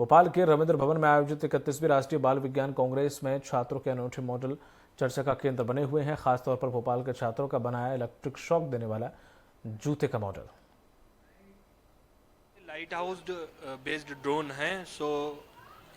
भोपाल के रविंद्र भवन में आयोजित 31वीं राष्ट्रीय बाल विज्ञान कांग्रेस में छात्रों के अनूठे मॉडल चर्चा का केंद्र बने हुए हैं। खासतौर पर भोपाल के छात्रों का बनाया इलेक्ट्रिक शॉक देने वाला जूते का model. Light house based drone है, सो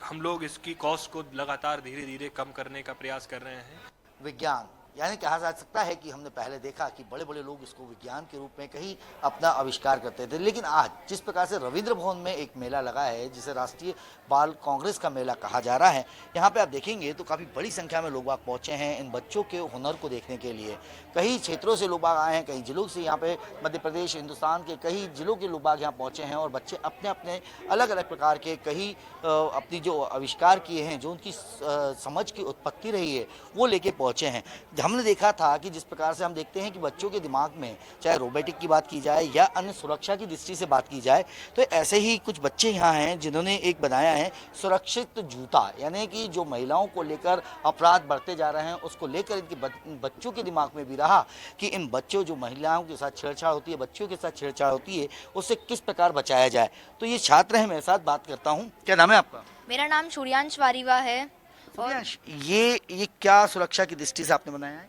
हम लोग इसकी कॉस्ट को लगातार धीरे धीरे कम करने का प्रयास कर रहे हैं। विज्ञान यानी कहा जा सकता है कि हमने पहले देखा कि बड़े बड़े लोग इसको विज्ञान के रूप में कहीं अपना आविष्कार करते थे, लेकिन आज जिस प्रकार से रविंद्र भवन में एक मेला लगा है जिसे राष्ट्रीय बाल कांग्रेस का मेला कहा जा रहा है, यहाँ पे आप देखेंगे तो काफ़ी बड़ी संख्या में लोग बाग पहुँचे हैं इन बच्चों के हुनर को देखने के लिए। कई क्षेत्रों से लोग बाग आए हैं, कई जिलों से यहाँ पे मध्य प्रदेश, हिंदुस्तान के कई जिलों के लोग बाग यहाँ पहुँचे हैं और बच्चे अपने अपने अलग अलग प्रकार के कई अपनी जो आविष्कार किए हैं, जो उनकी समझ की उत्पत्ति रही है, वो लेके पहुँचे हैं। हमने देखा था कि जिस प्रकार से हम देखते हैं कि बच्चों के दिमाग में चाहे रोबोटिक की बात की जाए या अन्य सुरक्षा की दृष्टि से बात की जाए, तो ऐसे ही कुछ बच्चे यहाँ हैं जिन्होंने एक बनाया है सुरक्षित जूता, यानी कि जो महिलाओं को लेकर अपराध बढ़ते जा रहे हैं उसको लेकर इनके बच्चों के दिमाग में भी रहा कि इन बच्चों जो महिलाओं के साथ छेड़छाड़ होती है, बच्चों के साथ छेड़छाड़ होती है, उससे किस प्रकार बचाया जाए। तो ये छात्र हैं, मेरे साथ बात करता हूँ। क्या नाम है आपका? मेरा नाम सूर्यांश वारीवा है। और ये क्या सुरक्षा की दृष्टि से आपने बनाया है?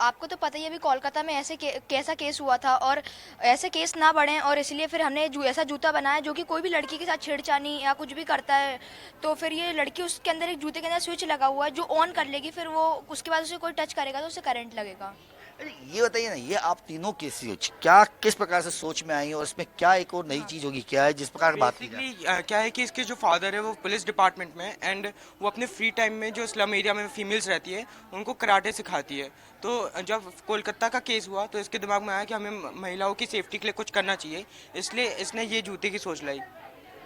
आपको तो पता ही है अभी कोलकाता में कैसा केस हुआ था और ऐसे केस ना बढ़ें, और इसलिए फिर हमने ऐसा जूता बनाया जो कि कोई भी लड़की के साथ छेड़छाड़ी या कुछ भी करता है तो फिर ये लड़की, उसके अंदर एक जूते के अंदर स्विच लगा हुआ है जो ऑन कर लेगी, फिर वो उसके बाद उसे कोई टच करेगा तो उसे करंट लगेगा। ये बताइए ना, ये आप तीनों की सोच क्या किस प्रकार से सोच में आई और इसमें क्या एक और नई चीज होगी, क्या है जिस प्रकार बात की जाए? क्या है कि इसके जो फादर है वो पुलिस डिपार्टमेंट में, एंड वो अपने फ्री टाइम में जो स्लम एरिया में फीमेल्स रहती है उनको कराटे सिखाती है। तो जब कोलकाता का केस हुआ तो इसके दिमाग में आया कि हमें महिलाओं की सेफ्टी के लिए कुछ करना चाहिए, इसलिए इसने ये जूते की सोच लाई।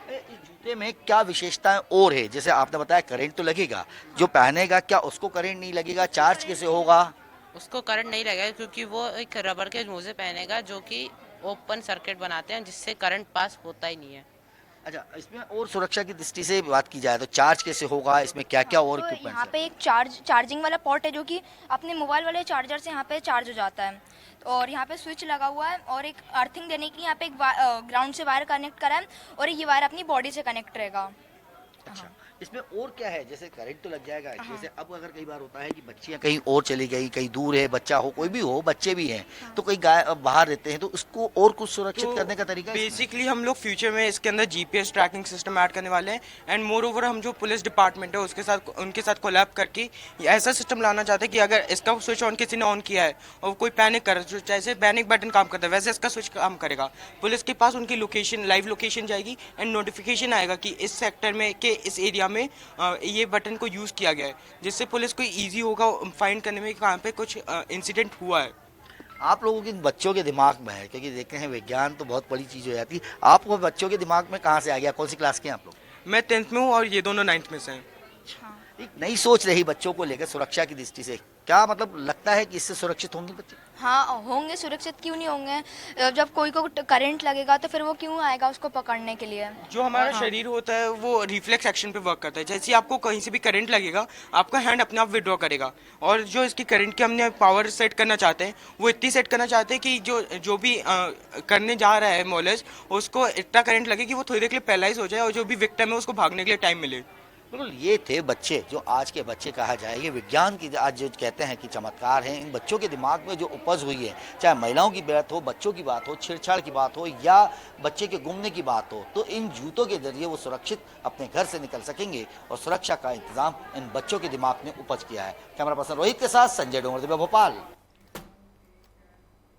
जूते में क्या विशेषताएं और है? जैसे आपने बताया करंट तो लगेगा, जो पहनेगा क्या उसको करंट नहीं लगेगा? चार्ज कैसे होगा? उसको करंट नहीं लगेगा क्योंकि वो एक रबर के मोजे पहनेगा जो कि ओपन सर्किट बनाते हैं जिससे करंट पास होता ही नहीं है। अच्छा, इसमें और सुरक्षा की दृष्टि से बात की जाए तो चार्ज कैसे होगा, इसमें क्या क्या और तो इक्विपमेंट्स यहाँ पे एक चार्जिंग वाला पोर्ट है जो कि अपने मोबाइल वाले चार्जर से यहाँ पे चार्ज हो जाता है, और यहाँ पे स्विच लगा हुआ है और एक अर्थिंग देने की यहाँ पे एक ग्राउंड से वायर कनेक्ट करा है और ये वायर अपनी बॉडी से कनेक्ट रहेगा। अच्छा, इसमें और क्या है? जैसे करंट तो लग जाएगा, जैसे अब अगर कई बार होता है कि बच्चियां कहीं और चली गई, कहीं दूर है, बच्चा हो, कोई भी हो, बच्चे भी हैं, तो कई बाहर रहते हैं, तो उसको और कुछ सुरक्षित करने का तरीका बेसिकली हम लोग फ्यूचर में इसके अंदर जीपीएस ट्रैकिंग सिस्टम ऐड करने वाले हैं, एंड मोर ओवर हम जो पुलिस डिपार्टमेंट है उनके साथ कोलैब करके ऐसा सिस्टम लाना चाहते हैं कि अगर इसका स्विच ऑन किसी ने ऑन किया है और कोई पैनिक कर रहा है, जैसे पैनिक बटन काम करता है वैसे इसका स्विच काम करेगा, पुलिस के पास उनकी लोकेशन, लाइव लोकेशन जाएगी एंड नोटिफिकेशन आएगा कि इस सेक्टर में के इस एरिया में ये बटन को यूज़ किया गया है, जिससे पुलिस को इजी होगा फाइंड करने में कहाँ पे कुछ इंसिडेंट हुआ है। आप लोगों के बच्चों के दिमाग में है, क्योंकि देखते हैं विज्ञान तो बहुत बड़ी चीज़ हो जाती है, आपको बच्चों के दिमाग में कहाँ से आ गया? कौन सी क्लास के हैं आप लोग? मैं 10th में हूँ और ये दोनों 9th में से हैं। एक नई सोच रही बच्चों को लेकर सुरक्षा की दृष्टि से, क्या मतलब लगता है कि इससे सुरक्षित होंगे बच्चे? हाँ होंगे, सुरक्षित क्यों नहीं होंगे? जब कोई को करंट लगेगा तो फिर वो क्यों आएगा उसको पकड़ने के लिए? जो हमारा शरीर होता है वो रिफ्लेक्स एक्शन पे वर्क करता है, जैसे आपको कहीं से भी करंट लगेगा आपका हैंड अपने आप विड्रॉ करेगा, और जो इसकी करंट की हमने पावर सेट करना चाहते हैं वो इतनी सेट करना चाहते हैं कि जो भी करने जा रहा है मॉलेज उसको इतना करंट लगे कि वो थोड़ी देर के लिए पैरालाइज हो जाए और जो भी विक्टिम है उसको भागने के लिए टाइम मिले। बिल्कुल, ये थे बच्चे, जो आज के बच्चे कहा जाए, ये विज्ञान की आज जो कहते हैं कि चमत्कार हैं, इन बच्चों के दिमाग में जो उपज हुई है, चाहे महिलाओं की बात हो, बच्चों की बात हो, छेड़छाड़ की बात हो या बच्चे के गुमने की बात हो, तो इन जूतों के जरिए वो सुरक्षित अपने घर से निकल सकेंगे और सुरक्षा का इंतजाम इन बच्चों के दिमाग में उपज किया है। कैमरा पर्सन रोहित के साथ संजय डोंगरदेव, भोपाल।